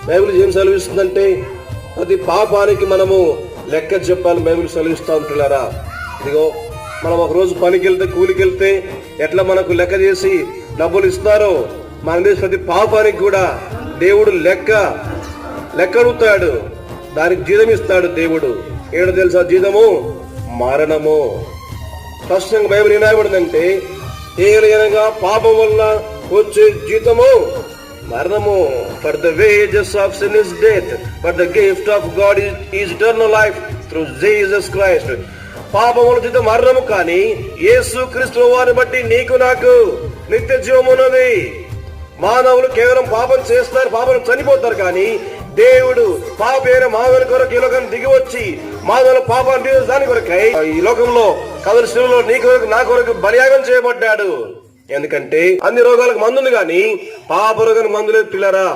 Bible ఏం సెలవిస్తుందంటే ప్రతి పాపానికి మనము లెక్క చెప్పాలి బైబిల్ సెలవిస్తా ఉంటున్నారా. ఇదిగో మనం ఒక రోజు పనికి వెళ్తే, కూలికి వెళ్తే ఎట్లా మనకు లెక్క చేసి డబ్బులు ఇస్తారో, మన దేశ ప్రతి పాపానికి కూడా దేవుడు లెక్క అడుగుతాడు. దానికి జీతం ఇస్తాడు దేవుడు. ఏడు తెలుసా జీతము? మరణము. స్పష్టంగా బైబిల్ ఏం రాయబడిందంటే, ఏలయనగా పాపం వల్ల వచ్చే జీతము మరణము. For the wages of sin is death, but the gift of God is eternal life through Jesus Christ. పాపముల జీతం మరణము, కానీ యేసు క్రీస్తు వారిని బట్టి నీకు నాకు నిత్య జీవం ఉన్నది. మానవులు కేవలం పాపం చేస్తారు, పాపం చనిపోతారు, కానీ దేవుడు పాపైన మానవుల కొరకు ఈ లోకాన్ని దిగి వచ్చి మానవుల పాపాన్ని తీర్చడానికి కొరకై ఈ లోకంలో కదలి శిలువలో నీ కొరకు నా కొరకు బలియాగం చేయబడ్డాడు. ఎందుకంటే అన్ని రోగాలకు మందుంది, కానీ పాప రోగానికి మందు లేదు పిల్లరా.